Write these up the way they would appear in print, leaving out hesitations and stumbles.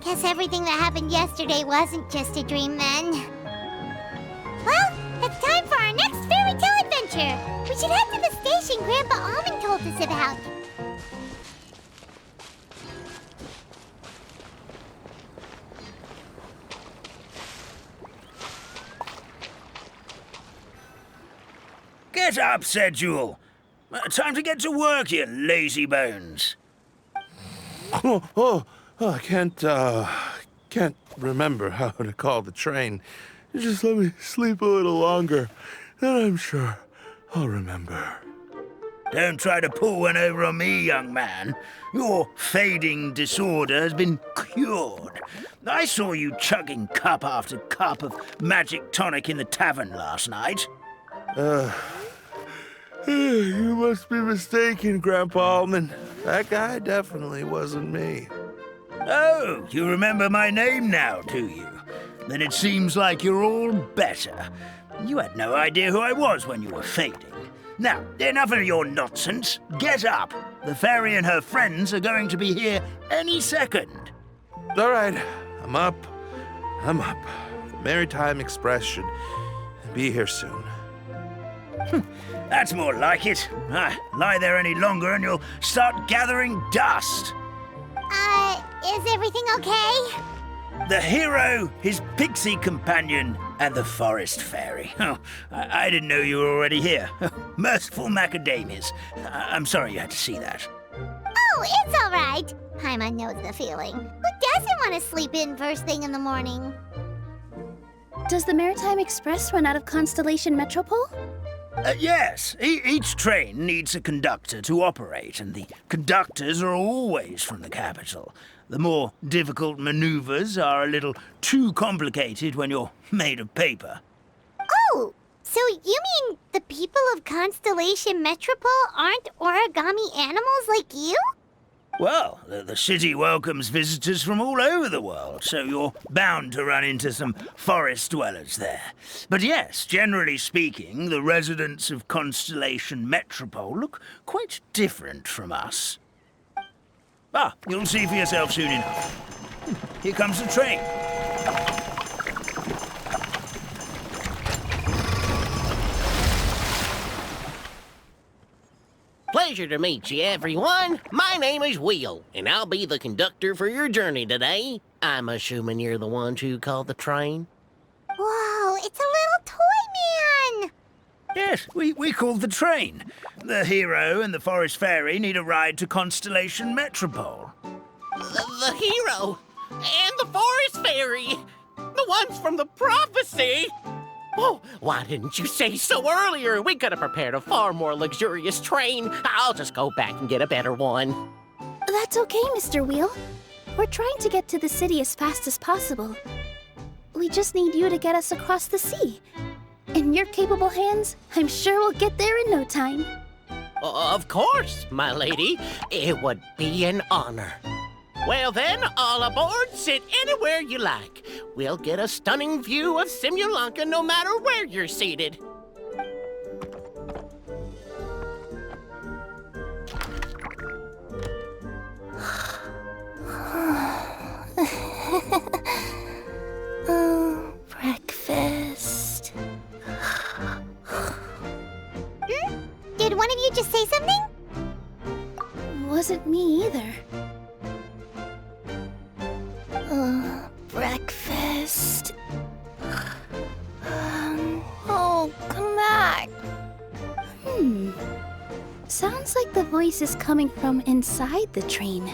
Guess everything that happened yesterday wasn't just a dream then. Well, it's time for our next fairy tale adventure. We should head to the station Grandpa Almond told us about. Get up, said Jewel. Time to get to work, you lazy bones. I can't remember how to call the train. Just let me sleep a little longer, then I'm sure I'll remember. Don't try to pull one over on me, young man. Your fading disorder has been cured. I saw you chugging cup after cup of magic tonic in the tavern last night. You must be mistaken, Grandpa Almond. That guy definitely wasn't me. Oh, you remember my name now, do you? Then it seems like you're all better. You had no idea who I was when you were fading. Now, enough of your nonsense. Get up. The fairy and her friends are going to be here any second. All right, I'm up. The Maritime Express should be here soon. That's more like it. Lie there any longer and you'll start gathering dust. Is everything okay? The hero, his pixie companion, and the forest fairy. Oh, I didn't know you were already here. Merciful macadamias. I'm sorry you had to see that. Oh, it's all right. Paimon knows the feeling. Who doesn't want to sleep in first thing in the morning? Does the Maritime Express run out of Constellation Metropole? Yes, each train needs a conductor to operate, and the conductors are always from the capital. The more difficult maneuvers are a little too complicated when you're made of paper. Oh, so you mean the people of Constellation Metropole aren't origami animals like you? Well, the city welcomes visitors from all over the world, so you're bound to run into some forest dwellers there. But yes, generally speaking, the residents of Constellation Metropole look quite different from us. You'll see for yourself soon enough. Here comes the train. Pleasure to meet you, everyone. My name is Will, and I'll be the conductor for your journey today. I'm assuming you're the ones who called the train? Whoa, it's a little toy man! Yes, we called the train. The hero and the forest fairy need a ride to Constellation Metropole. The hero and the forest fairy, the ones from the prophecy. Oh, why didn't you say so earlier? We could have prepared a far more luxurious train. I'll just go back and get a better one. That's okay, Mr. Wheel. We're trying to get to the city as fast as possible. We just need you to get us across the sea. In your capable hands, I'm sure we'll get there in no time. Of course, my lady. It would be an honor. Well then, all aboard, sit anywhere you like. We'll get a stunning view of Simulanka no matter where you're seated. Breakfast. Did one of you just say something? Wasn't me either. Breakfast. Oh, come back. Sounds like the voice is coming from inside the train.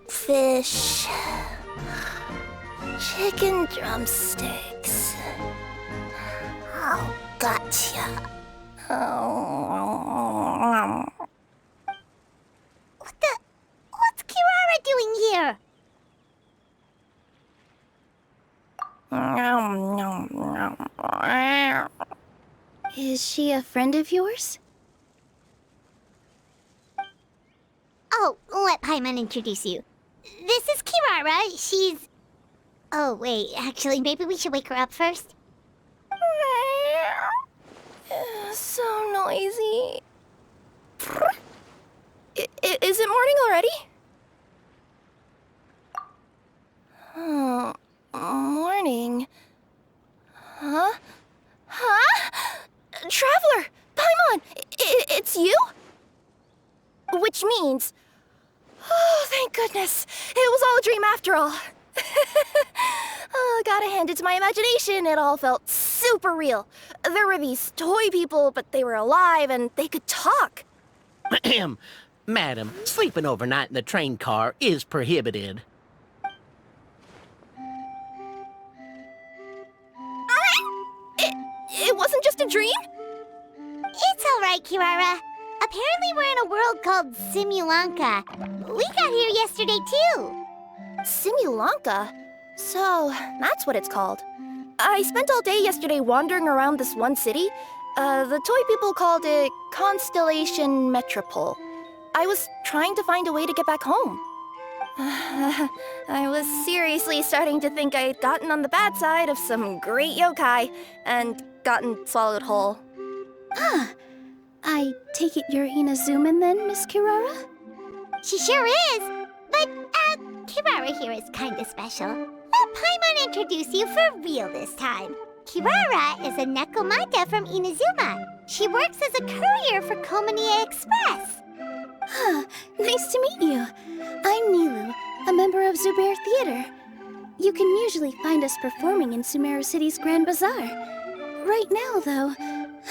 Fish. Chicken drumsticks. Oh, gotcha. What's Kirara doing here? Is she a friend of yours? Oh, let Paimon introduce you. This is Kirara. She's... Oh, wait. Actually, maybe we should wake her up first. So noisy. Is it morning already? Oh, morning. Huh? Huh? Traveler! Paimon! It's you? Which means... Oh, thank goodness. It was all a dream after all. Oh, gotta hand it to my imagination. It all felt super real. There were these toy people, but they were alive and they could talk. Madam, sleeping overnight in the train car is prohibited. It wasn't just a dream? It's all right, Kirara. Apparently we're in a world called Simulanka. We got here yesterday, too. Simulanka? So, that's what it's called. I spent all day yesterday wandering around this one city. The toy people called it Constellation Metropole. I was trying to find a way to get back home. I was seriously starting to think I'd gotten on the bad side of some great yokai and gotten swallowed whole. I take it you're Inazuman then, Miss Kirara? She sure is. But, Kirara here is kinda special. Let Paimon introduce you for real this time. Kirara is a Nekomata from Inazuma. She works as a courier for Komanie Express. Nice to meet you. I'm Nilu, a member of Zubair Theater. You can usually find us performing in Sumeru City's Grand Bazaar. Right now, though,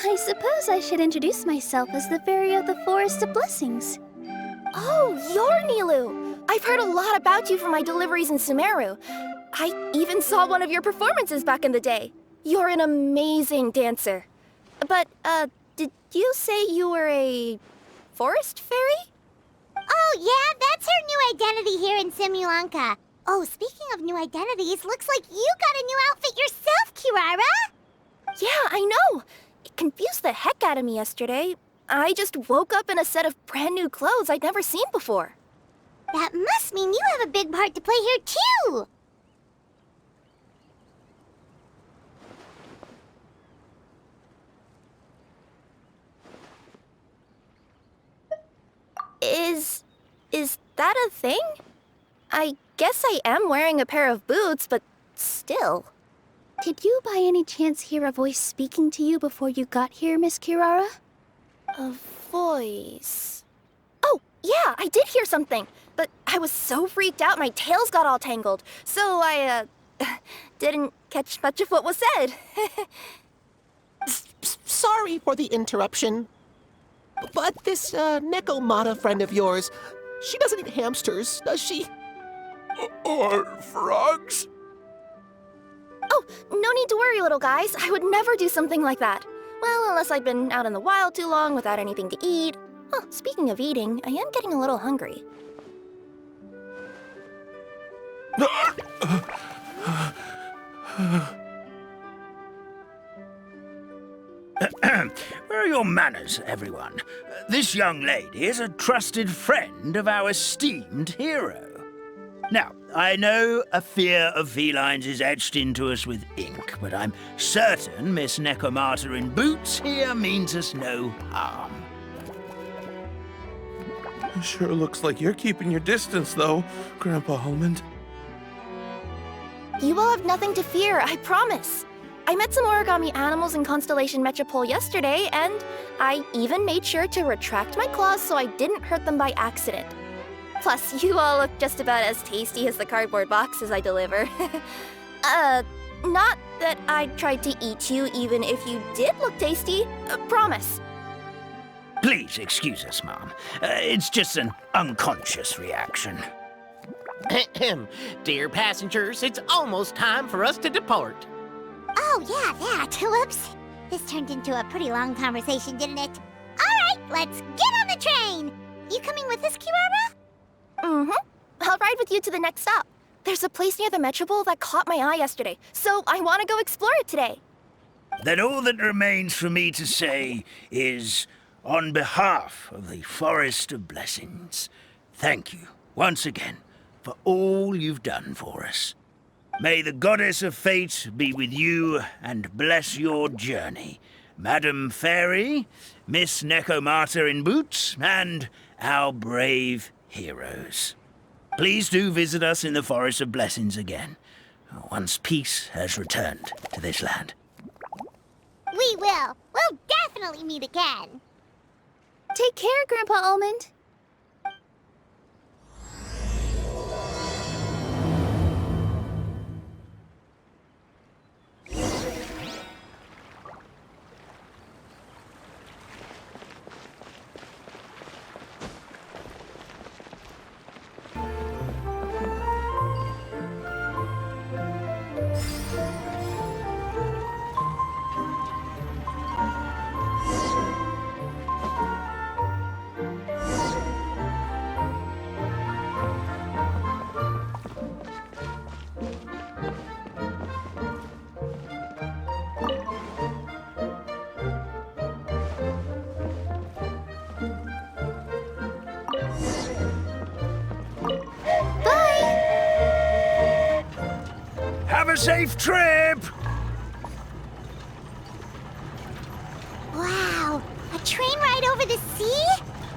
I suppose I should introduce myself as the Fairy of the Forest of Blessings. Oh, you're Nilu! I've heard a lot about you from my deliveries in Sumeru. I even saw one of your performances back in the day. You're an amazing dancer. But, did you say you were a forest fairy? Oh, yeah, that's her new identity here in Simulanka. Oh, speaking of new identities, looks like you got a new outfit yourself, Kirara! Yeah, I know. It confused the heck out of me yesterday. I just woke up in a set of brand new clothes I'd never seen before. That must mean you have a big part to play here, too! Is that a thing? I guess I am wearing a pair of boots, but still. Did you by any chance hear a voice speaking to you before you got here, Miss Kirara? A voice... Oh, yeah, I did hear something. But I was so freaked out my tails got all tangled. So I, didn't catch much of what was said. Sorry for the interruption. But this, Nekomata friend of yours, she doesn't eat hamsters, does she? Or frogs? Oh, no need to worry, little guys. I would never do something like that. Well, unless I'd been out in the wild too long without anything to eat. Oh, speaking of eating, I am getting a little hungry. Where are your manners, everyone? This young lady is a trusted friend of our esteemed hero. Now, I know a fear of felines is etched into us with ink, but I'm certain Miss Nekomata in boots here means us no harm. Sure looks like you're keeping your distance, though, Grandpa Almond. You will have nothing to fear, I promise. I met some origami animals in Constellation Metropole yesterday, and I even made sure to retract my claws so I didn't hurt them by accident. Plus, you all look just about as tasty as the cardboard boxes I deliver. Not that I tried to eat you even if you did look tasty. Promise. Please excuse us, Mom. It's just an unconscious reaction. Dear passengers, it's almost time for us to depart. Oh, yeah, that. Whoops. This turned into a pretty long conversation, didn't it? All right, let's get on the train. You coming with us, Kirara? Mm-hmm. I'll ride with you to the next stop. There's a place near the Metropole that caught my eye yesterday, so I want to go explore it today. Then all that remains for me to say is, on behalf of the Forest of Blessings, thank you once again for all you've done for us. May the goddess of fate be with you and bless your journey, Madam Fairy, Miss Nekomata in boots, and our brave heroes. Please do visit us in the Forest of Blessings again, once peace has returned to this land. We will. We'll definitely meet again. Take care, Grandpa Almond. Have a safe trip! Wow, a train ride over the sea?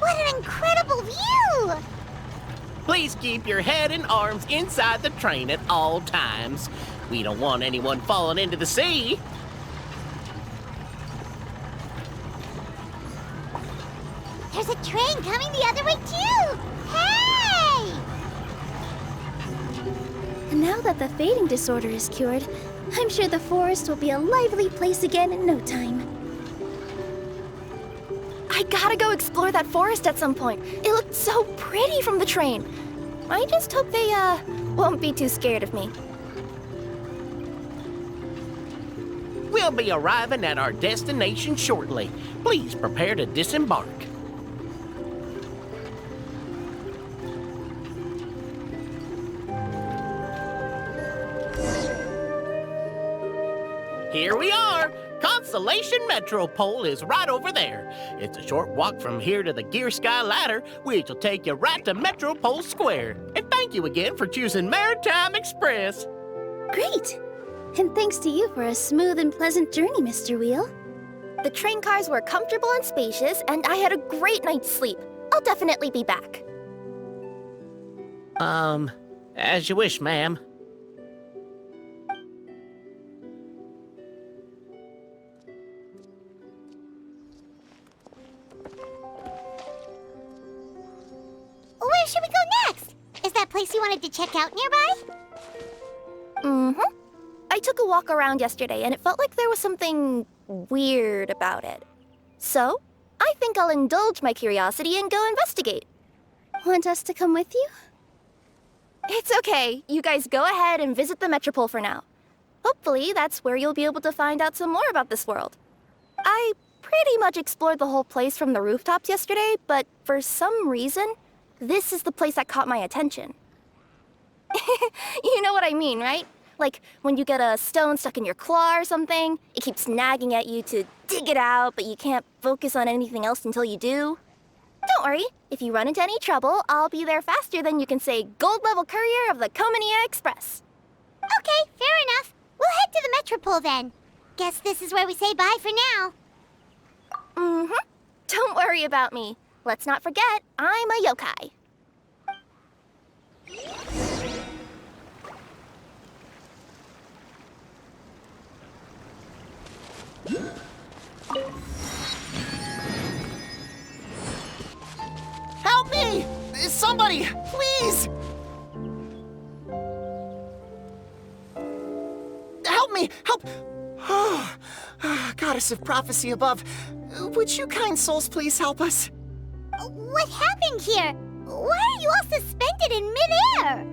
What an incredible view! Please keep your head and arms inside the train at all times. We don't want anyone falling into the sea. There's a train coming the other way too! Hey! Now that the fading disorder is cured, I'm sure the forest will be a lively place again in no time. I gotta go explore that forest at some point. It looked so pretty from the train. I just hope they, won't be too scared of me. We'll be arriving at our destination shortly. Please prepare to disembark. Here we are! Constellation Metropole is right over there. It's a short walk from here to the Gear Sky Ladder, which will take you right to Metropole Square. And thank you again for choosing Maritime Express. Great! And thanks to you for a smooth and pleasant journey, Mr. Wheel. The train cars were comfortable and spacious, and I had a great night's sleep. I'll definitely be back. As you wish, ma'am. Where should we go next? Is that place you wanted to check out nearby? Mm-hmm. I took a walk around yesterday, and it felt like there was something weird about it. So, I think I'll indulge my curiosity and go investigate. Want us to come with you? It's okay. You guys go ahead and visit the Metropole for now. Hopefully, that's where you'll be able to find out some more about this world. I pretty much explored the whole place from the rooftops yesterday, but for some reason, this is the place that caught my attention. You know what I mean, right? Like, when you get a stone stuck in your claw or something, it keeps nagging at you to dig it out, but you can't focus on anything else until you do. Don't worry, if you run into any trouble, I'll be there faster than you can say gold-level courier of the Comania Express. Okay, fair enough. We'll head to the Metropole then. Guess this is where we say bye for now. Mm-hmm. Don't worry about me. Let's not forget, I'm a yokai. Help me! Somebody, please! Help me! Help! Oh, Goddess of prophecy above, would you kind souls please help us? What happened here? Why are you all suspended in midair?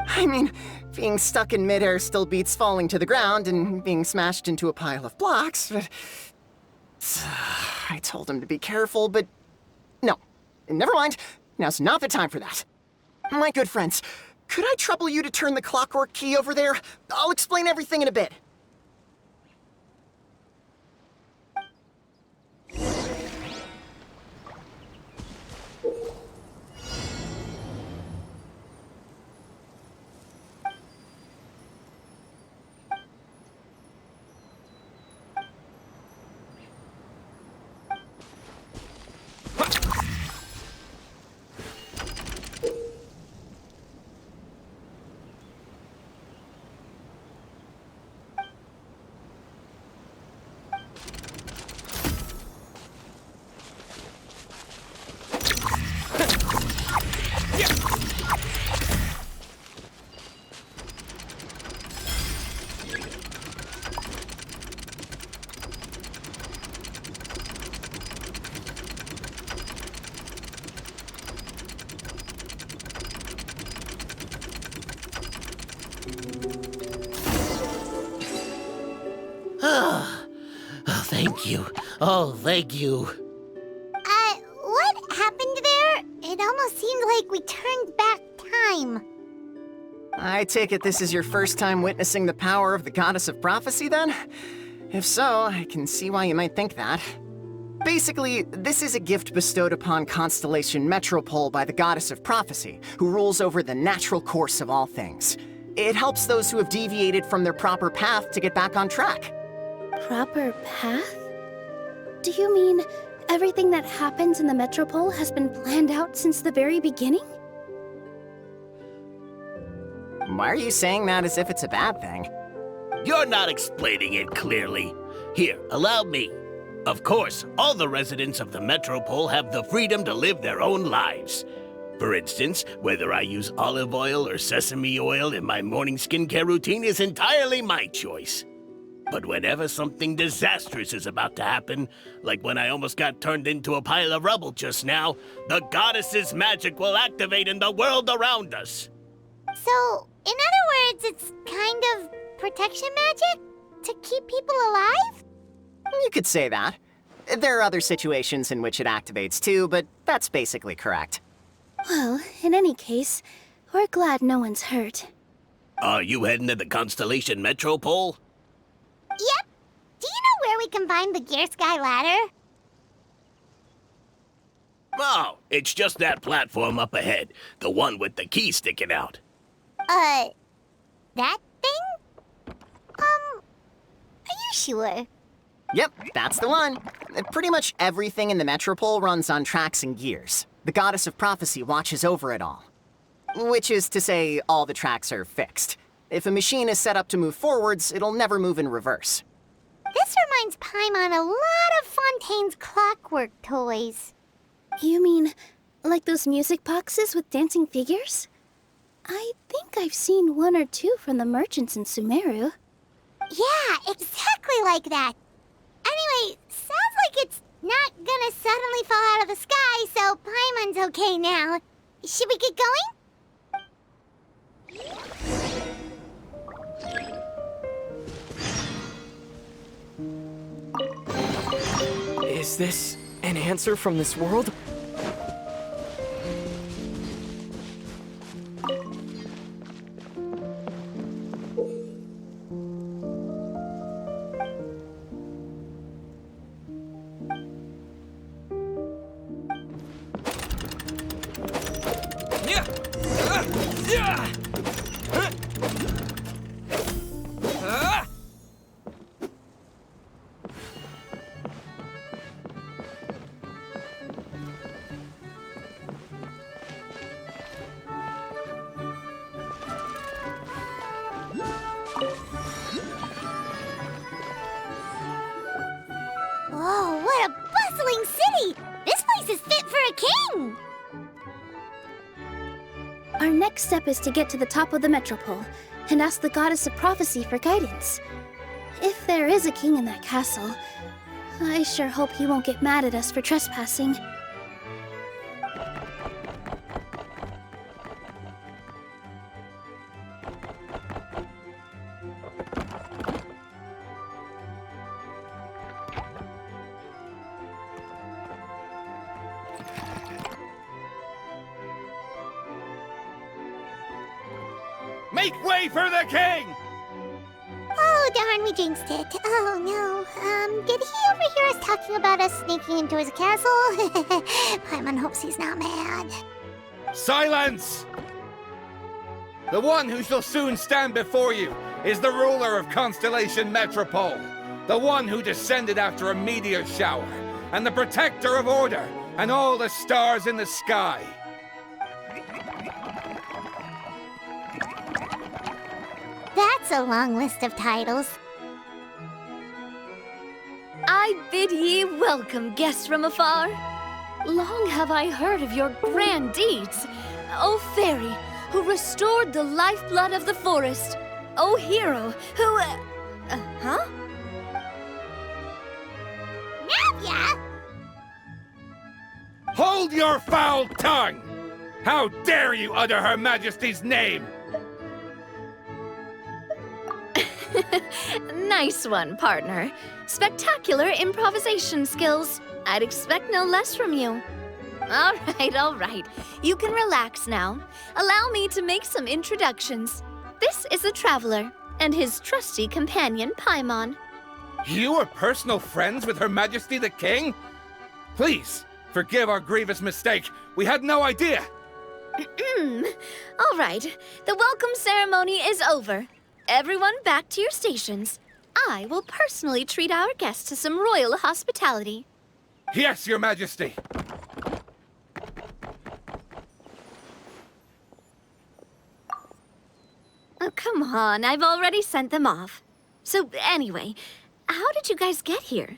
I mean, being stuck in midair still beats falling to the ground and being smashed into a pile of blocks, but... I told him to be careful, but... No, never mind. Now's not the time for that. My good friends, could I trouble you to turn the clockwork key over there? I'll explain everything in a bit. Oh, thank you. Oh, thank you. What happened there? It almost seemed like we turned back time. I take it this is your first time witnessing the power of the Goddess of Prophecy, then? If so, I can see why you might think that. Basically, this is a gift bestowed upon Constellation Metropole by the Goddess of Prophecy, who rules over the natural course of all things. It helps those who have deviated from their proper path to get back on track. Proper path? Do you mean everything that happens in the Metropole has been planned out since the very beginning? Why are you saying that as if it's a bad thing? You're not explaining it clearly. Here, allow me. Of course, all the residents of the Metropole have the freedom to live their own lives. For instance, whether I use olive oil or sesame oil in my morning skincare routine is entirely my choice. But whenever something disastrous is about to happen, like when I almost got turned into a pile of rubble just now, the goddess's magic will activate in the world around us. So, in other words, it's kind of protection magic? To keep people alive? You could say that. There are other situations in which it activates too, but that's basically correct. Well, in any case, we're glad no one's hurt. Are you heading to the Constellation Metropole? Yep. Do you know where we can find the Gear Sky ladder? Oh, it's just that platform up ahead. The one with the key sticking out. That thing? Are you sure? Yep, that's the one. Pretty much everything in the Metropole runs on tracks and gears. The Goddess of Prophecy watches over it all. Which is to say, all the tracks are fixed. If a machine is set up to move forwards, it'll never move in reverse. This reminds Paimon a lot of Fontaine's clockwork toys. You mean, like those music boxes with dancing figures? I think I've seen one or two from the merchants in Sumeru. Yeah, exactly like that. Anyway, sounds like it's not gonna suddenly fall out of the sky, so Paimon's okay now. Should we get going? Is this an answer from this world? Whoa, what a bustling city! This place is fit for a king! Our next step is to get to the top of the Metropole and ask the Goddess of Prophecy for guidance. If there is a king in that castle, I sure hope he won't get mad at us for trespassing. Make way for the king! Oh, darn, we jinxed it. Oh, no. Did he overhear us talking about us sneaking into his castle? Paimon hopes he's not mad. Silence! The one who shall soon stand before you is the ruler of Constellation Metropole, the one who descended after a meteor shower, and the protector of order and all the stars in the sky. That's a long list of titles. I bid ye welcome, guests from afar. Long have I heard of your grand deeds. O fairy, who restored the lifeblood of the forest. O hero, who... huh? Navia! Hold your foul tongue! How dare you utter Her Majesty's name! Nice one, partner. Spectacular improvisation skills. I'd expect no less from you. All right. You can relax now. Allow me to make some introductions. This is the Traveler, and his trusty companion, Paimon. You are personal friends with Her Majesty the King? Please, forgive our grievous mistake. We had no idea. All right, the welcome ceremony is over. Everyone back to your stations. I will personally treat our guests to some royal hospitality. Yes, Your Majesty. Oh, come on, I've already sent them off. So anyway, how did you guys get here?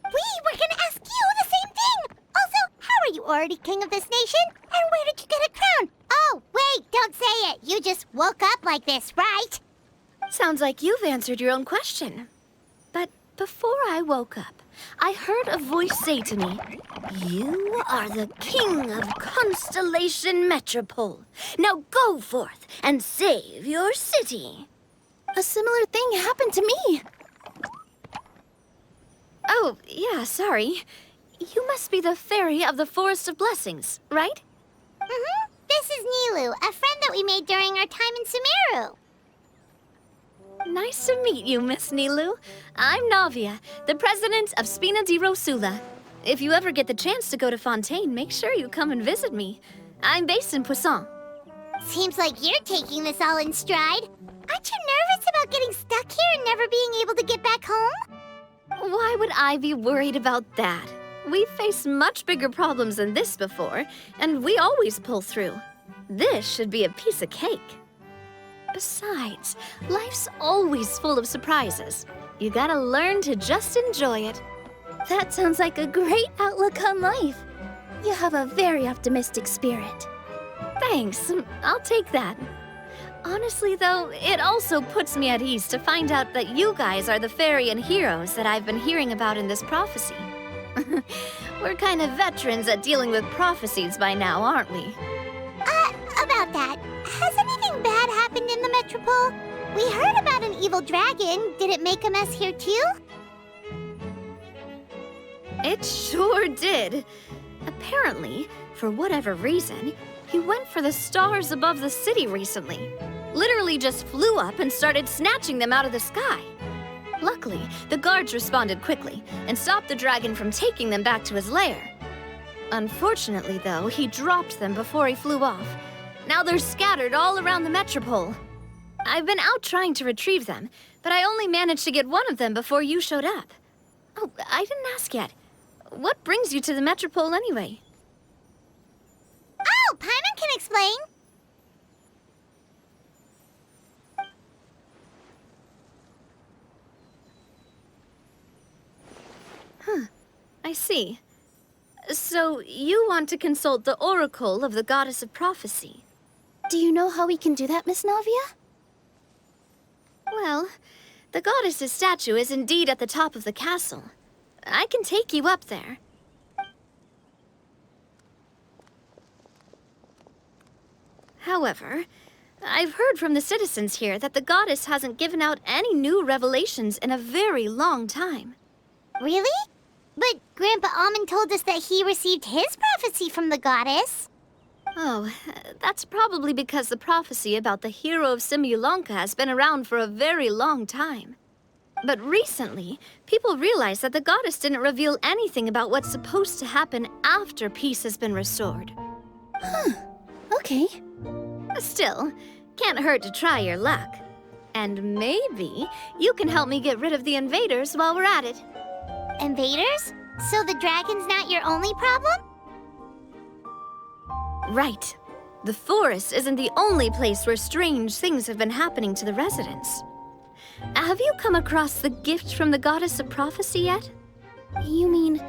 We were gonna ask you the same thing! Also, how are you already king of this nation? And where did you get a crown? Oh, wait, don't say it. You just woke up like this, right? Sounds like you've answered your own question. But before I woke up, I heard a voice say to me, "You are the king of Constellation Metropole. Now go forth and save your city." A similar thing happened to me. Oh, yeah, sorry. You must be the fairy of the Forest of Blessings, right? Mm-hmm. This is Nilu, a friend that we made during our time in Sumeru. Nice to meet you, Miss Nilu. I'm Navia, the president of Spina di Rosula. If you ever get the chance to go to Fontaine, make sure you come and visit me. I'm based in Poisson. Seems like you're taking this all in stride. Aren't you nervous about getting stuck here and never being able to get back home? Why would I be worried about that? We've faced much bigger problems than this before, and we always pull through. This should be a piece of cake. Besides, life's always full of surprises. You gotta learn to just enjoy it. That sounds like a great outlook on life. You have a very optimistic spirit. Thanks, I'll take that. Honestly, though, it also puts me at ease to find out that you guys are the fairy and heroes that I've been hearing about in this prophecy. We're kind of veterans at dealing with prophecies by now, aren't we? About that, has anything bad happened in the Metropole? We heard about an evil dragon. Did it make a mess here too? It sure did. Apparently, for whatever reason, he went for the stars above the city recently. Literally just flew up and started snatching them out of the sky. Luckily, the guards responded quickly and stopped the dragon from taking them back to his lair. Unfortunately, though, he dropped them before he flew off. Now they're scattered all around the Metropole. I've been out trying to retrieve them, but I only managed to get one of them before you showed up. Oh, I didn't ask yet. What brings you to the Metropole anyway? Oh, Paimon can explain. I see. So you want to consult the Oracle of the Goddess of Prophecy? Do you know how we can do that, Miss Navia? Well, the goddess's statue is indeed at the top of the castle. I can take you up there. However, I've heard from the citizens here that the goddess hasn't given out any new revelations in a very long time. Really? But Grandpa Almond told us that he received his prophecy from the goddess. Oh, that's probably because the prophecy about the hero of Simulanka has been around for a very long time. But recently, people realized that the goddess didn't reveal anything about what's supposed to happen after peace has been restored. Okay. Still, can't hurt to try your luck. And maybe you can help me get rid of the invaders while we're at it. Invaders? So the dragon's not your only problem? Right. The forest isn't the only place where strange things have been happening to the residents. Have you come across the gift from the Goddess of Prophecy yet? You mean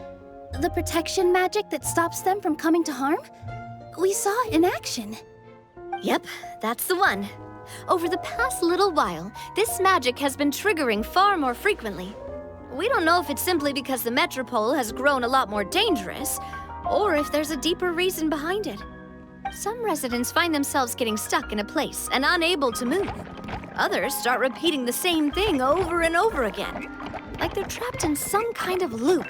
the protection magic that stops them from coming to harm? We saw it in action. Yep, that's the one. Over the past little while, this magic has been triggering far more frequently. We don't know if it's simply because the Metropole has grown a lot more dangerous, or if there's a deeper reason behind it. Some residents find themselves getting stuck in a place and unable to move. Others start repeating the same thing over and over again, like they're trapped in some kind of loop.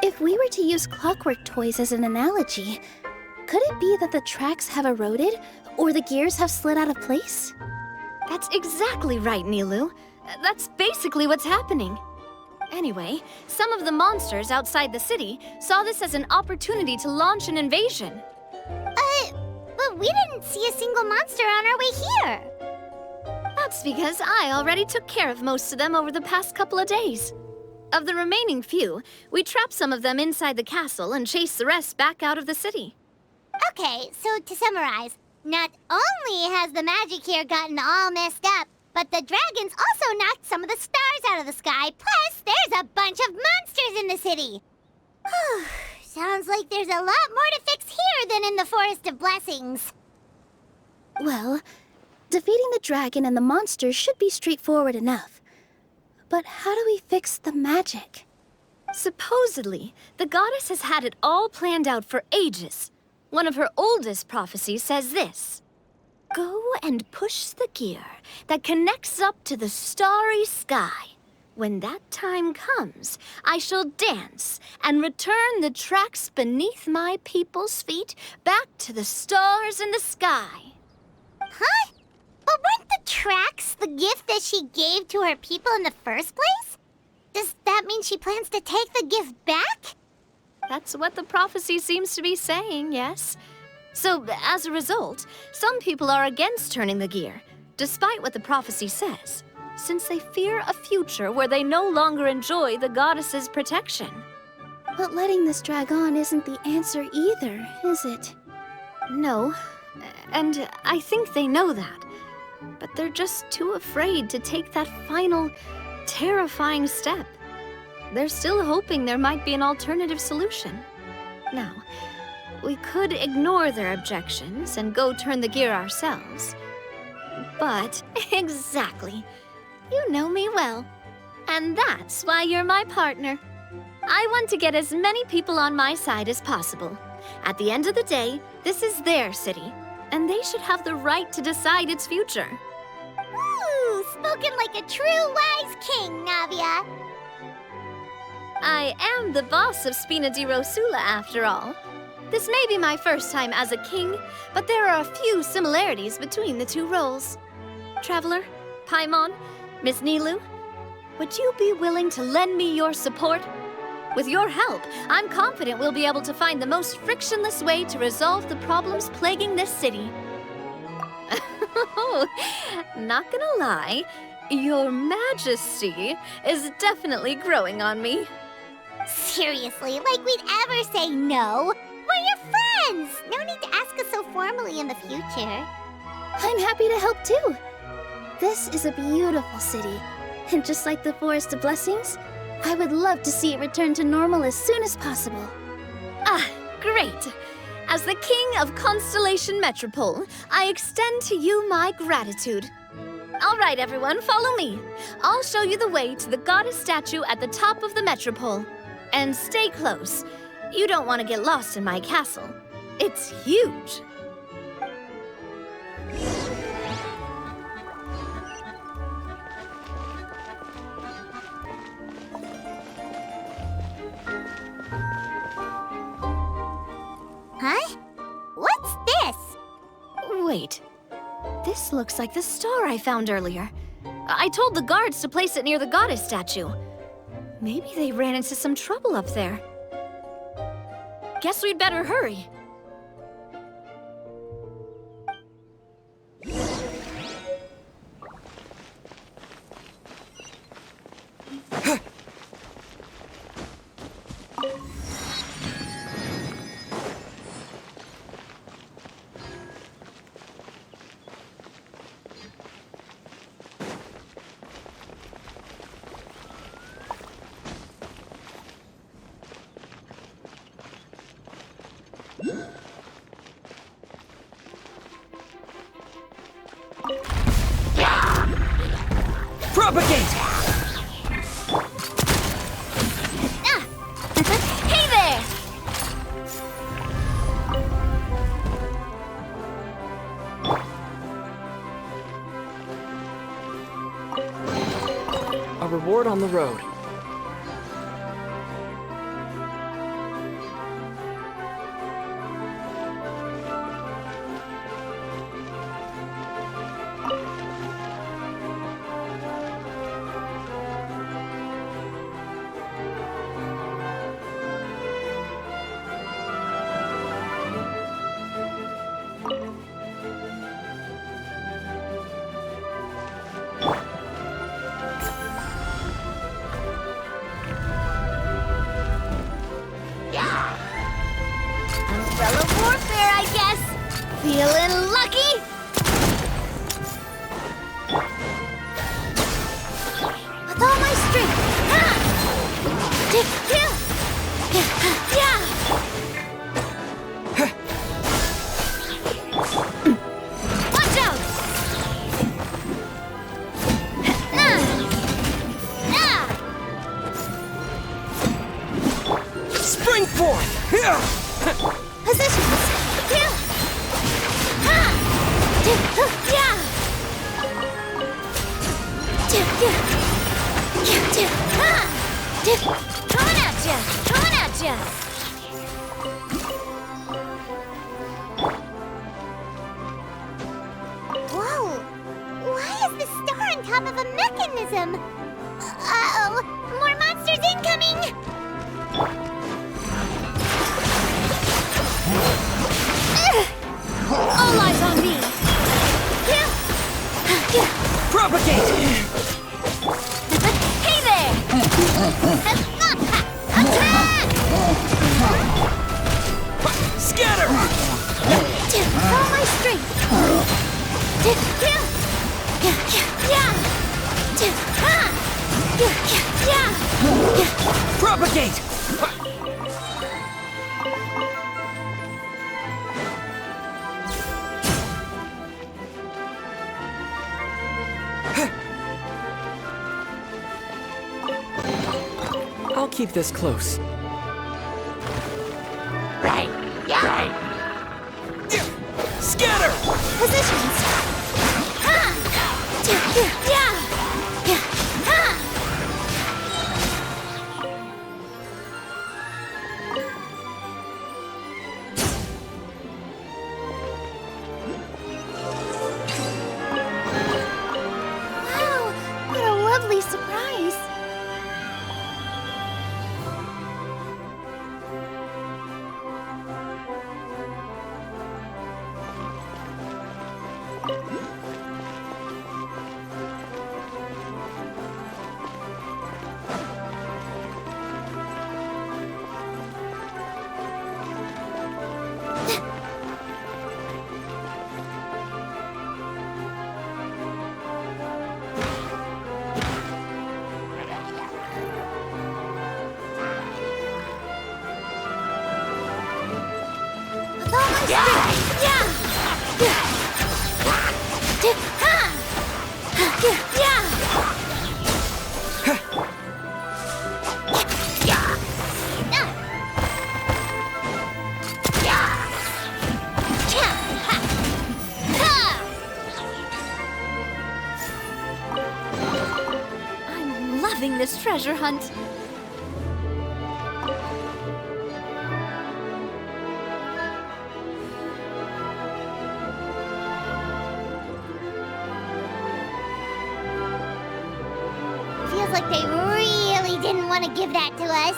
If we were to use clockwork toys as an analogy, could it be that the tracks have eroded or the gears have slid out of place? That's exactly right, Nilu. That's basically what's happening. Anyway, some of the monsters outside the city saw this as an opportunity to launch an invasion. But we didn't see a single monster on our way here. That's because I already took care of most of them over the past couple of days. Of the remaining few, we trapped some of them inside the castle and chased the rest back out of the city. Okay, so to summarize, not only has the magic here gotten all messed up, but the dragons also knocked some of the stars out of the sky, plus there's a bunch of monsters in the city. Sounds like there's a lot more to fix here than in the Forest of Blessings. Well, defeating the dragon and the monsters should be straightforward enough. But how do we fix the magic? Supposedly, the goddess has had it all planned out for ages. One of her oldest prophecies says this: "Go and push the gear that connects up to the starry sky. When that time comes, I shall dance and return the tracks beneath my people's feet back to the stars in the sky." Huh? But weren't the tracks the gift that she gave to her people in the first place? Does that mean she plans to take the gift back? That's what the prophecy seems to be saying, yes. So, as a result, some people are against turning the gear, despite what the prophecy says, since they fear a future where they no longer enjoy the goddess's protection. But letting this drag on isn't the answer either, is it? No, and I think they know that. But they're just too afraid to take that final, terrifying step. They're still hoping there might be an alternative solution. Now, we could ignore their objections and go turn the gear ourselves. But, exactly. You know me well. And that's why you're my partner. I want to get as many people on my side as possible. At the end of the day, this is their city, and they should have the right to decide its future. Ooh, spoken like a true wise king, Navia. I am the boss of Spina di Rosula, after all. This may be my first time as a king, but there are a few similarities between the two roles. Traveler, Paimon, Miss Nilu, would you be willing to lend me your support? With your help, I'm confident we'll be able to find the most frictionless way to resolve the problems plaguing this city. Not gonna lie, Your Majesty is definitely growing on me. Seriously, like we'd ever say no. We're your friends! No need to ask us so formally in the future. I'm happy to help too. This is a beautiful city, and just like the Forest of Blessings, I would love to see it return to normal as soon as possible. Ah, great! As the King of Constellation Metropole, I extend to you my gratitude. All right, everyone, follow me. I'll show you the way to the goddess statue at the top of the Metropole. And stay close. You don't want to get lost in my castle. It's huge. Huh? What's this? Wait. This looks like the star I found earlier. I told the guards to place it near the goddess statue. Maybe they ran into some trouble up there. Guess we'd better hurry. report on the road. Umbrella warfare, I guess. Feeling lucky? With all my strength. Watch out! Spring forth! Positions. Coming at ya! Coming at ya! Whoa! Why is the star on top of a mechanism? Uh-oh! More monsters incoming! All eyes on me! Propagate! Hey there! Attack! Scatter! All my strength! Propagate! I'll keep this close. Scatter! Positions! Wow, what a lovely surprise. I'm loving this treasure hunt. Feels like they really didn't want to give that to us.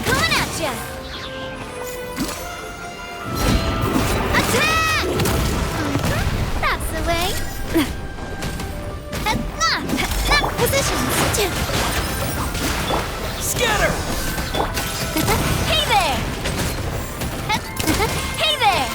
Coming at ya! Attack! That's the way. Positions. Scatter! Hey there! Hey there!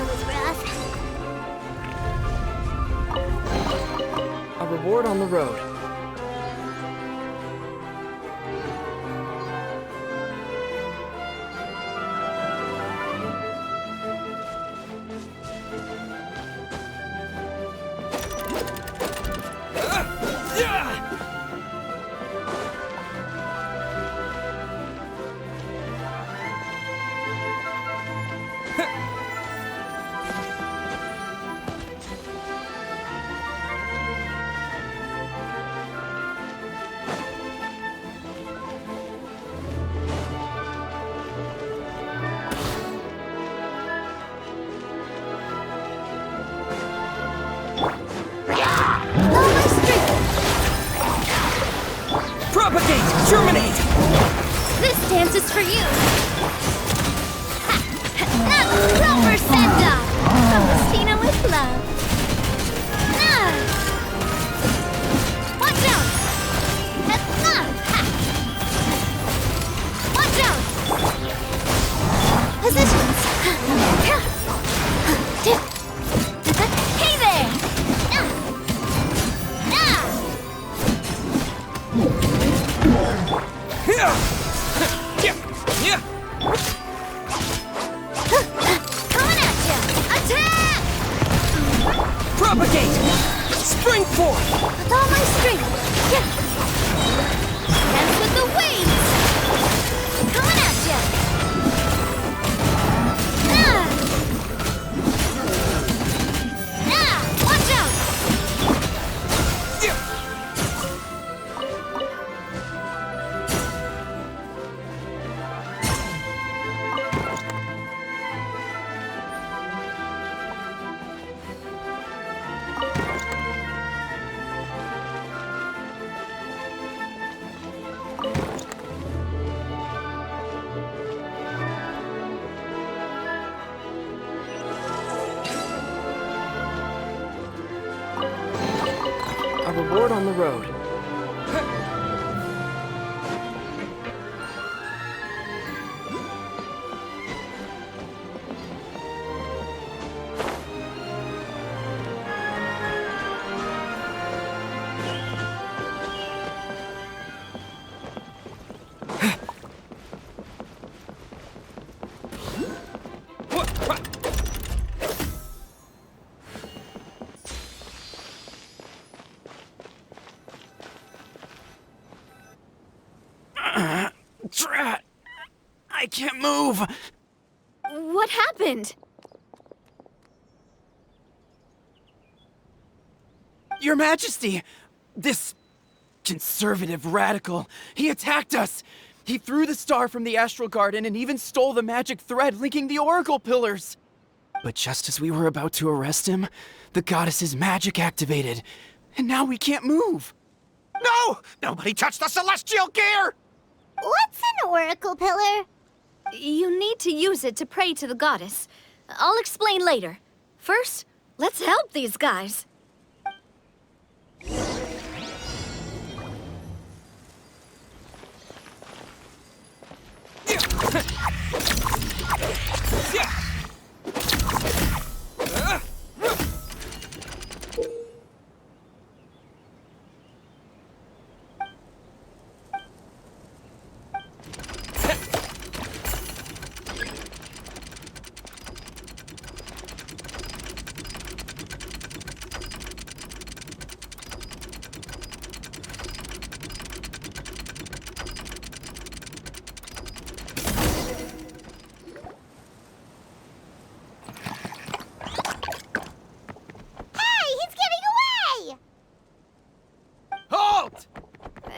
was rough. A reward on the road. Propagate! Germinate! This dance is for you! Now the proper send-off from Christina with love. Watch out! Watch out! Positions! Hey there! Coming at you! Attack! Propagate! Spring forth! With all my strength! Dance with the waves! Coming at you! Watch out! A reward on the road. Drat! I can't move! What happened? Your Majesty! This conservative radical, he attacked us! He threw the star from the Astral Garden and even stole the magic thread linking the Oracle Pillars! But just as we were about to arrest him, the goddess's magic activated, and now we can't move! No! Nobody touched the celestial gear! What's an oracle pillar? You need to use it to pray to the goddess. I'll explain later. First, let's help these guys.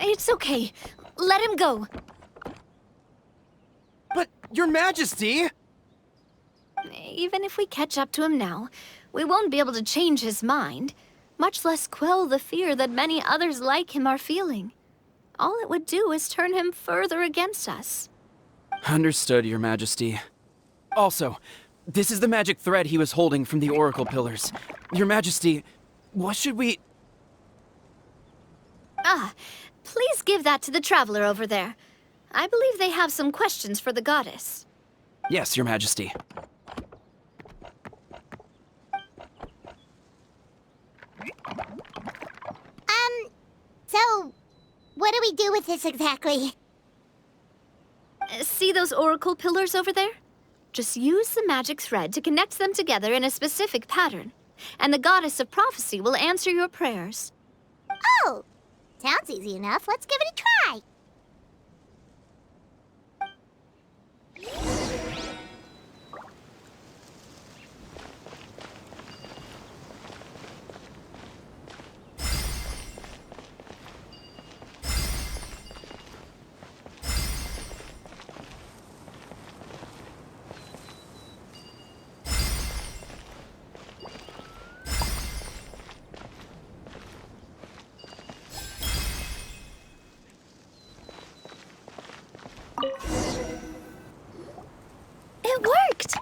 It's okay. Let him go. But, Your Majesty! Even if we catch up to him now, we won't be able to change his mind, much less quell the fear that many others like him are feeling. All it would do is turn him further against us. Understood, Your Majesty. Also, this is the magic thread he was holding from the Oracle Pillars. Your Majesty, what should we... Please give that to the traveler over there. I believe they have some questions for the goddess. Yes, Your Majesty. do we do with this exactly? See those oracle pillars over there? Just use the magic thread to connect them together in a specific pattern, and the goddess of prophecy will answer your prayers. Oh, sounds easy enough. Let's give it a try. It worked!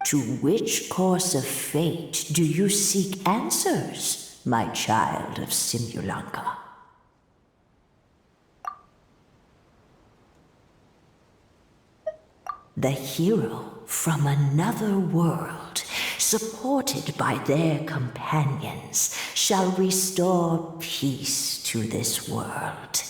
To which course of fate do you seek answers, my child of Simulanka? The hero from another world, supported by their companions, shall restore peace to this world.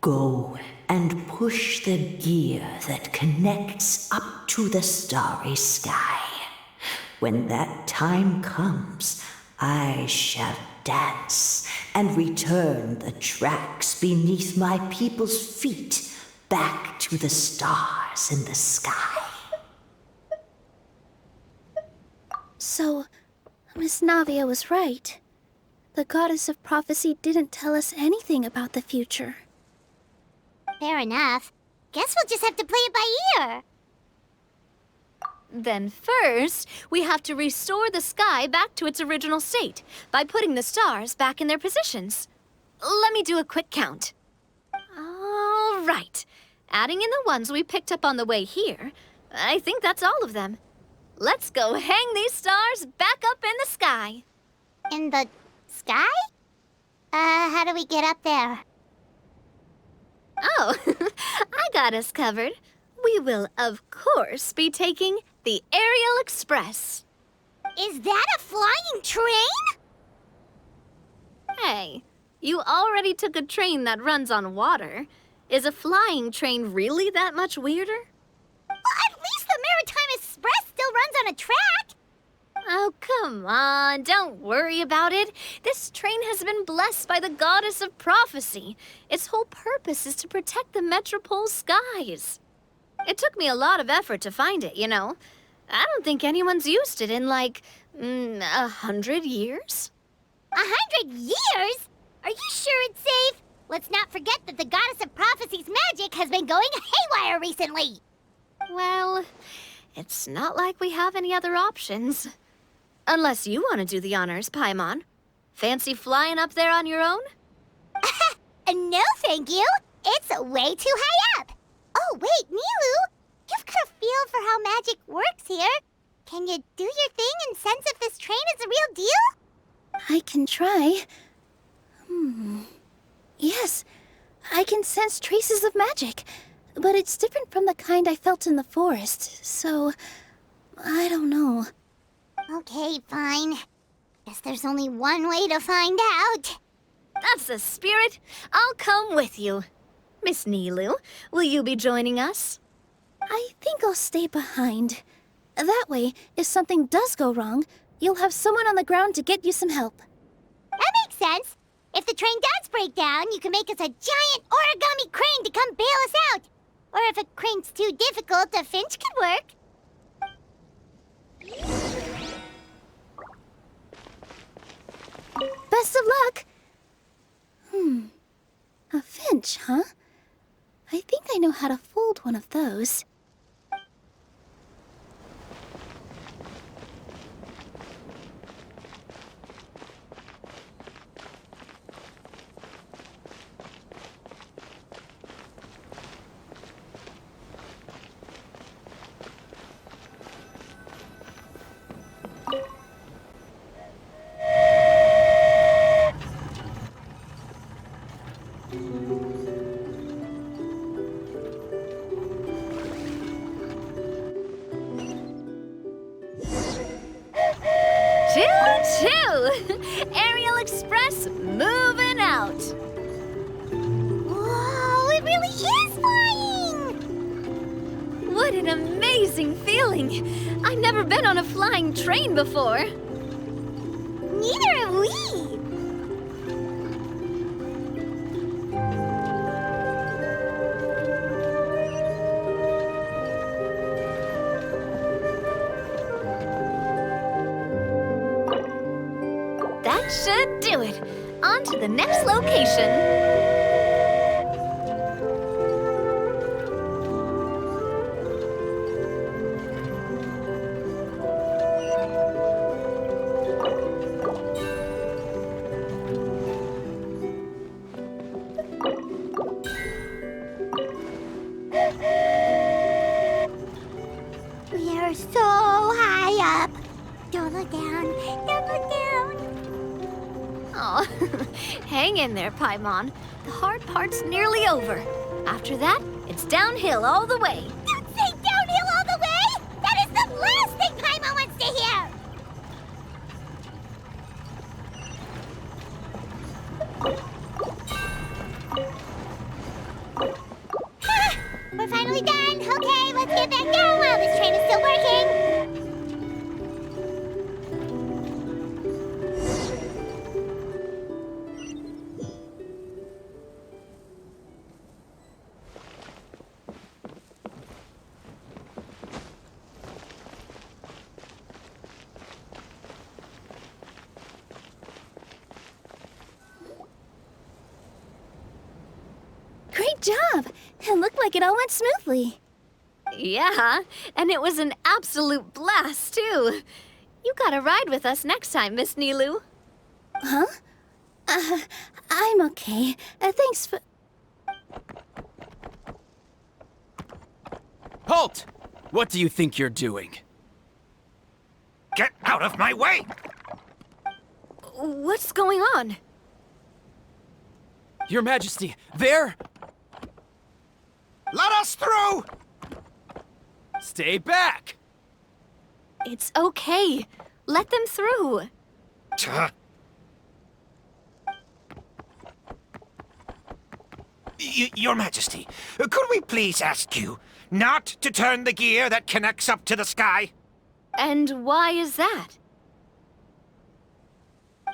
Go and push the gear that connects up to the starry sky. When that time comes, I shall dance and return the tracks beneath my people's feet back to the stars in the sky. So, Miss Navia was right. The goddess of prophecy didn't tell us anything about the future. Fair enough. Guess we'll just have to play it by ear. Then first, we have to restore the sky back to its original state by putting the stars back in their positions. Let me do a quick count. All right. Adding in the ones we picked up on the way here, I think that's all of them. Let's go hang these stars back up in the sky. In the sky? How do we get up there? Oh, I got us covered. We will, of course, be taking the Aerial Express. Is that a flying train? Hey, you already took a train that runs on water. Is a flying train really that much weirder? Well, at least the Maritime Express still runs on a track. Oh, come on, don't worry about it. This train has been blessed by the goddess of prophecy. Its whole purpose is to protect the Metropole's skies. It took me a lot of effort to find it, you know. I don't think anyone's used it in, like, 100 years. 100 years? Are you sure it's safe? Let's not forget that the goddess of prophecy's magic has been going haywire recently. Well, it's not like we have any other options. Unless you want to do the honors, Paimon. Fancy flying up there on your own? No, thank you. It's way too high up. Oh, wait, Nilu. You've got a feel for how magic works here. Can you do your thing and sense if this train is a real deal? I can try. Yes, I can sense traces of magic, but it's different from the kind I felt in the forest, so I don't know. Okay, fine. Guess there's only one way to find out. That's the spirit. I'll come with you. Miss Nilu, will you be joining us? I think I'll stay behind. That way, if something does go wrong, you'll have someone on the ground to get you some help. That makes sense. If the train does break down, you can make us a giant origami crane to come bail us out. Or if a crane's too difficult, a finch could work. Best of luck! A finch, huh? I think I know how to fold one of those. Choo-choo! Aerial Express moving out. Whoa, it really is flying! What an amazing feeling! I've never been on a flying train before. Neither have we! That should do it. On to the next location. We are so high up. Don't look down. Don't look down. Oh, hang in there, Paimon. The hard part's nearly over. After that, it's downhill all the way. Don't say downhill all the way! That is the last thing Paimon wants to hear! Ha! We're finally done. Okay, let's get back down while this train is still working. Great job! It looked like it all went smoothly. Yeah, and it was an absolute blast, too. You gotta ride with us next time, Miss Nilu. Huh? I'm okay. Thanks for... Halt! What do you think you're doing? Get out of my way! What's going on? Your Majesty, there! Let us through! Stay back! It's okay. Let them through. Your Majesty, could we please ask you not to turn the gear that connects up to the sky? And why is that?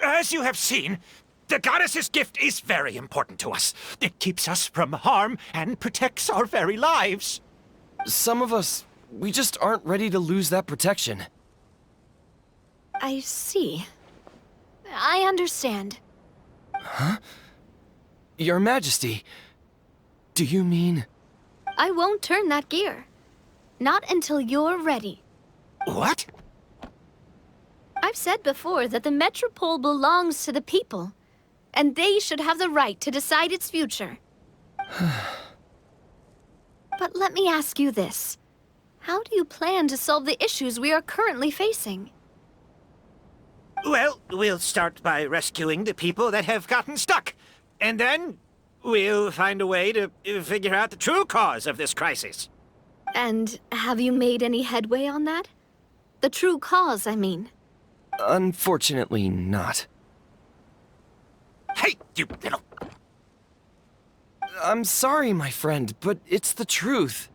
As you have seen, the goddess's gift is very important to us. It keeps us from harm and protects our very lives. Some of us, we just aren't ready to lose that protection. I see. I understand. Your Majesty, do you mean... I won't turn that gear. Not until you're ready. What? I've said before that the Metropole belongs to the people, and they should have the right to decide its future. But let me ask you this. How do you plan to solve the issues we are currently facing? Well, we'll start by rescuing the people that have gotten stuck. And then we'll find a way to figure out the true cause of this crisis. And have you made any headway on that? The true cause, I mean. Unfortunately not. Hey, you little... I'm sorry, my friend, but it's the truth.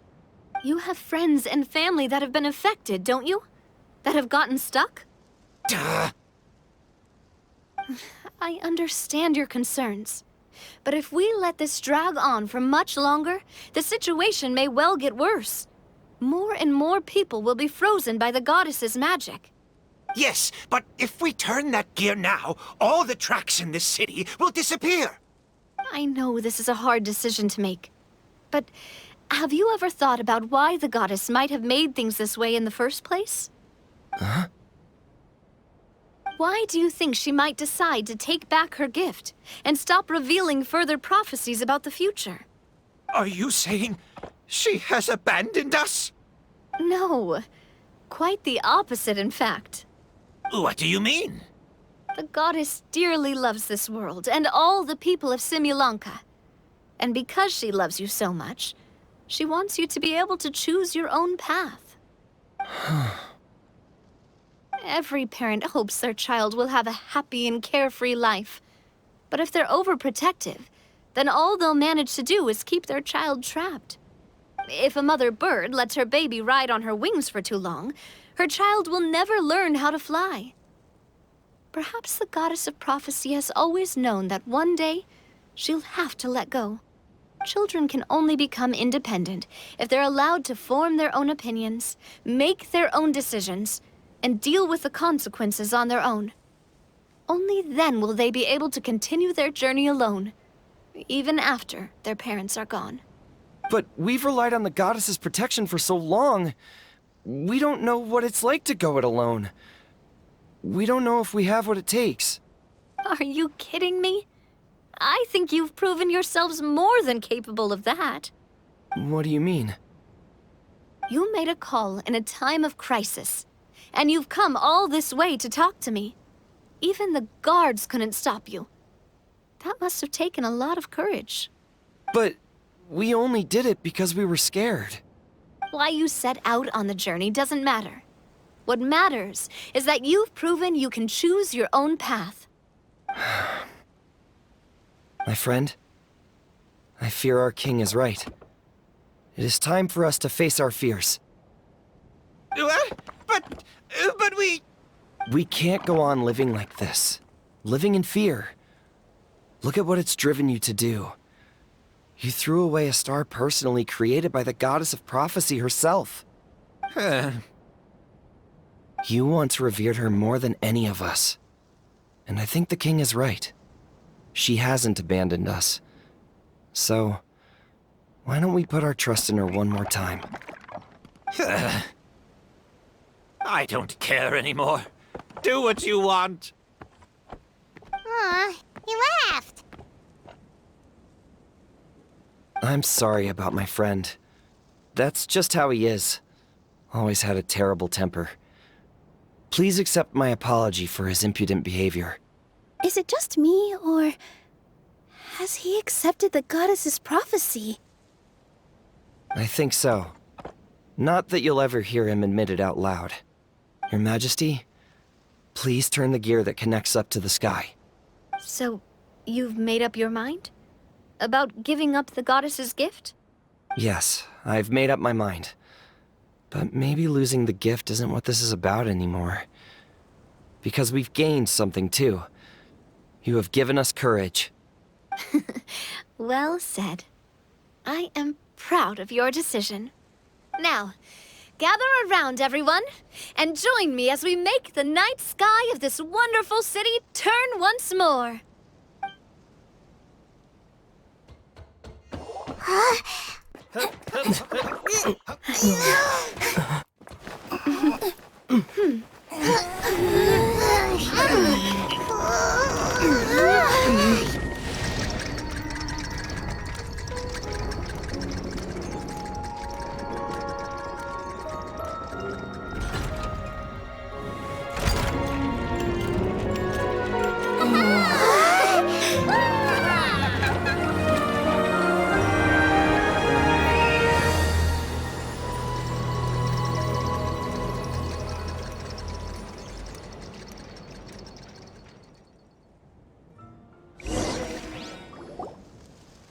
You have friends and family that have been affected, don't you? That have gotten stuck? Duh. I understand your concerns. But if we let this drag on for much longer, the situation may well get worse. More and more people will be frozen by the goddess's magic. Yes, but if we turn that gear now, all the tracks in this city will disappear. I know this is a hard decision to make. But have you ever thought about why the goddess might have made things this way in the first place? Huh? Why do you think she might decide to take back her gift and stop revealing further prophecies about the future? Are you saying she has abandoned us? No. Quite the opposite, in fact. What do you mean? The goddess dearly loves this world and all the people of Simulanka. And because she loves you so much, she wants you to be able to choose your own path. Every parent hopes their child will have a happy and carefree life. But if they're overprotective, then all they'll manage to do is keep their child trapped. If a mother bird lets her baby ride on her wings for too long, her child will never learn how to fly. Perhaps the goddess of prophecy has always known that one day she'll have to let go. Children can only become independent if they're allowed to form their own opinions, make their own decisions, and deal with the consequences on their own. Only then will they be able to continue their journey alone, even after their parents are gone. But we've relied on the goddess's protection for so long. We don't know what it's like to go it alone. We don't know if we have what it takes. Are you kidding me? I think you've proven yourselves more than capable of that. What do you mean? You made a call in a time of crisis, and you've come all this way to talk to me. Even the guards couldn't stop you. That must have taken a lot of courage. But we only did it because we were scared. Why you set out on the journey doesn't matter. What matters is that you've proven you can choose your own path. My friend, I fear our king is right. It is time for us to face our fears. But we... We can't go on living like this. Living in fear. Look at what it's driven you to do. You threw away a star personally created by the goddess of prophecy herself. You once revered her more than any of us. And I think the king is right. She hasn't abandoned us. So, why don't we put our trust in her one more time? I don't care anymore. Do what you want. Aw, he left. I'm sorry about my friend. That's just how he is. Always had a terrible temper. Please accept my apology for his impudent behavior. Is it just me, or has he accepted the goddess's prophecy? I think so. Not that you'll ever hear him admit it out loud. Your Majesty, please turn the gear that connects up to the sky. So, you've made up your mind? About giving up the goddess's gift? Yes, I've made up my mind. But maybe losing the gift isn't what this is about anymore. Because we've gained something too. You have given us courage. Well said. I am proud of your decision. Now, gather around, everyone, and join me as we make the night sky of this wonderful city turn once more.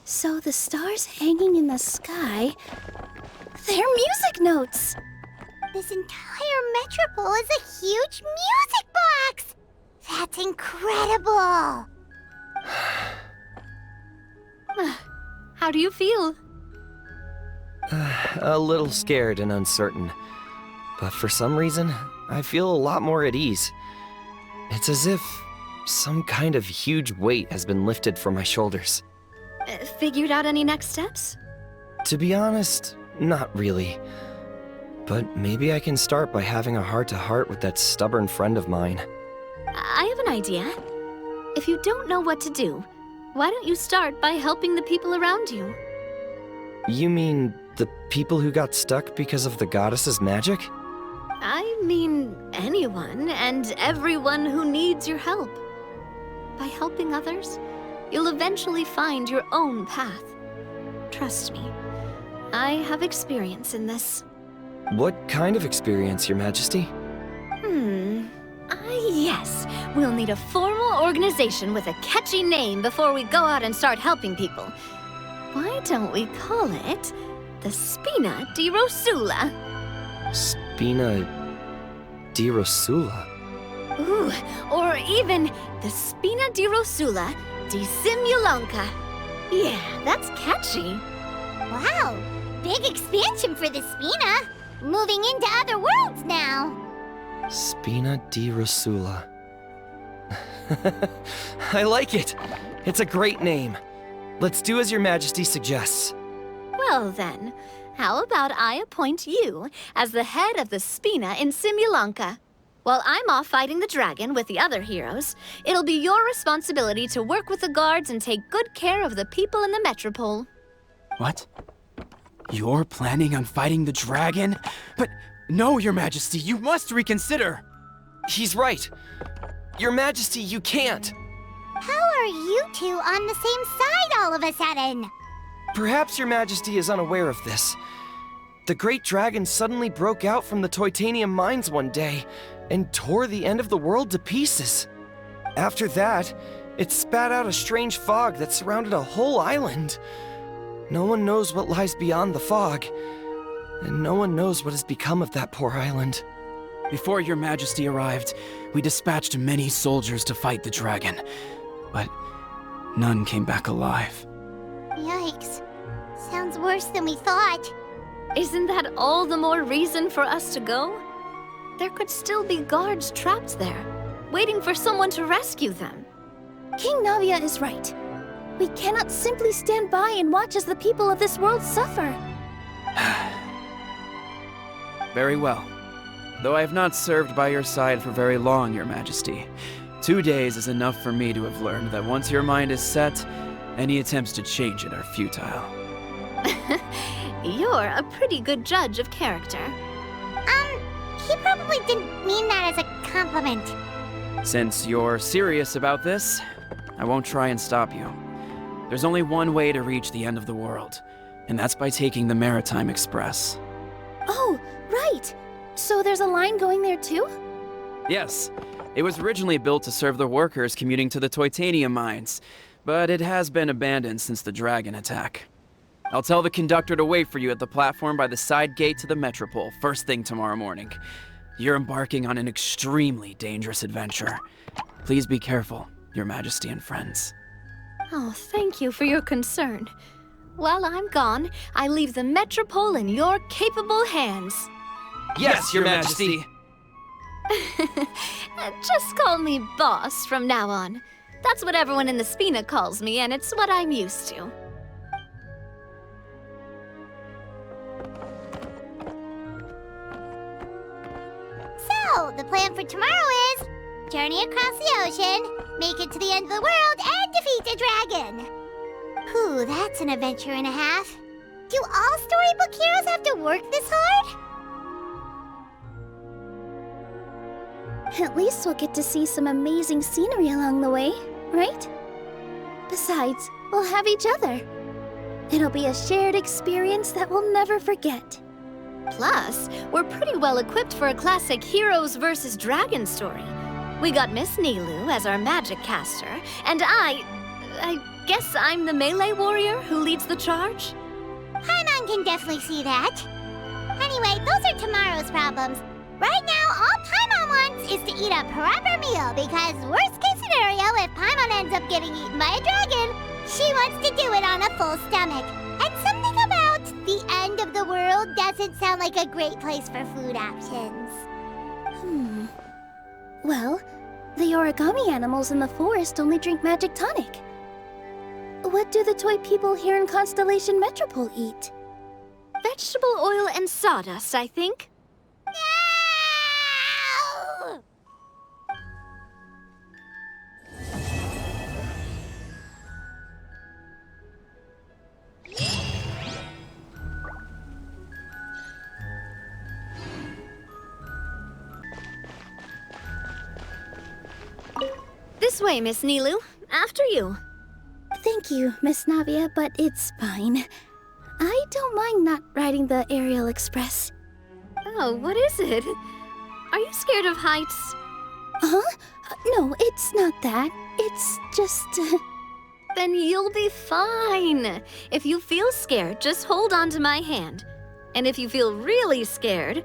So the stars hanging in the sky, they're music notes. This entire metropole is a huge music box! That's incredible! How do you feel? A little scared and uncertain. But for some reason, I feel a lot more at ease. It's as if some kind of huge weight has been lifted from my shoulders. Figured out any next steps? To be honest, not really. But maybe I can start by having a heart-to-heart with that stubborn friend of mine. I have an idea. If you don't know what to do, why don't you start by helping the people around you? You mean the people who got stuck because of the goddess's magic? I mean anyone and everyone who needs your help. By helping others, you'll eventually find your own path. Trust me, I have experience in this. What kind of experience, Your Majesty? Yes, we'll need a formal organization with a catchy name before we go out and start helping people. Why don't we call it the Spina di Rosula? Spina di Rosula. Ooh, or even the Spina di Rosula di Simulonka. Yeah, that's catchy. Wow, big expansion for the Spina. Moving into other worlds now. Spina di Rosula. I like it. It's a great name. Let's do as your majesty suggests. Well then, how about I appoint you as the head of the Spina in Simulonka? While I'm off fighting the dragon with the other heroes, it'll be your responsibility to work with the guards and take good care of the people in the metropole. What? You're planning on fighting the dragon? But no, Your Majesty, you must reconsider! He's right. Your majesty, you can't. How are you two on the same side all of a sudden? Perhaps your majesty is unaware of this. The great dragon suddenly broke out from the Titanium mines one day and tore the end of the world to pieces. After that, it spat out a strange fog that surrounded a whole island. No one knows what lies beyond the fog, and no one knows what has become of that poor island. Before Your Majesty arrived, we dispatched many soldiers to fight the dragon, but none came back alive. Yikes. Sounds worse than we thought. Isn't that all the more reason for us to go? There could still be guards trapped there, waiting for someone to rescue them. King Navia is right. We cannot simply stand by and watch as the people of this world suffer. Very well. Though I have not served by your side for very long, Your Majesty, 2 days is enough for me to have learned that once your mind is set, any attempts to change it are futile. You're a pretty good judge of character. He probably didn't mean that as a compliment. Since you're serious about this, I won't try and stop you. There's only one way to reach the end of the world, and that's by taking the Maritime Express. Oh, right! So there's a line going there too? Yes, it was originally built to serve the workers commuting to the Titanium mines, but it has been abandoned since the dragon attack. I'll tell the conductor to wait for you at the platform by the side gate to the Metropole first thing tomorrow morning. You're embarking on an extremely dangerous adventure. Please be careful, Your Majesty and friends. Oh, thank you for your concern. While I'm gone, I leave the Metropole in your capable hands. Yes, Your Majesty! Just call me boss from now on. That's what everyone in the Spina calls me, and it's what I'm used to. So, the plan for tomorrow is journey across the ocean, make it to the end of the world, and defeat a dragon. Whew, that's an adventure and a half. Do all storybook heroes have to work this hard? At least we'll get to see some amazing scenery along the way, right? Besides, we'll have each other. It'll be a shared experience that we'll never forget. Plus, we're pretty well equipped for a classic heroes versus dragon story. We got Miss Nilu as our magic caster, and I guess I'm the melee warrior who leads the charge? Paimon can definitely see that. Anyway, those are tomorrow's problems. Right now, all Paimon wants is to eat a proper meal, because worst case scenario, if Paimon ends up getting eaten by a dragon, she wants to do it on a full stomach. And something about the end of the world doesn't sound like a great place for food options. Well, the origami animals in the forest only drink magic tonic. What do the toy people here in Constellation Metropole eat? Vegetable oil and sawdust, I think. No! This way, Miss Nilu. After you. Thank you, Miss Navia, but it's fine. I don't mind not riding the Aerial Express. Oh, what is it? Are you scared of heights? Huh? No, it's not that. It's just... Then you'll be fine. If you feel scared, just hold on to my hand. And if you feel really scared,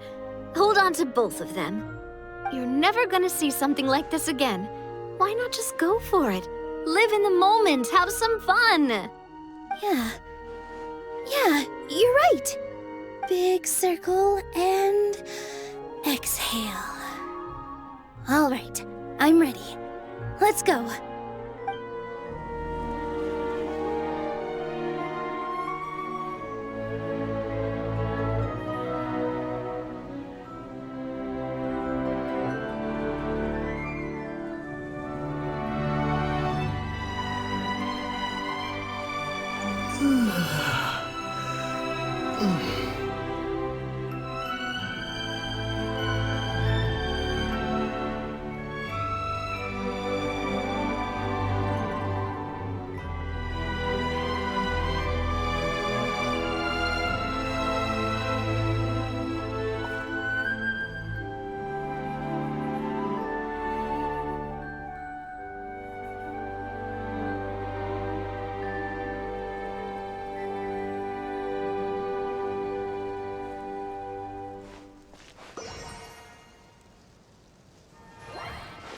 hold on to both of them. You're never gonna see something like this again. Why not just go for it? Live in the moment, have some fun. Yeah, you're right. Big circle and exhale. All right, I'm ready. Let's go.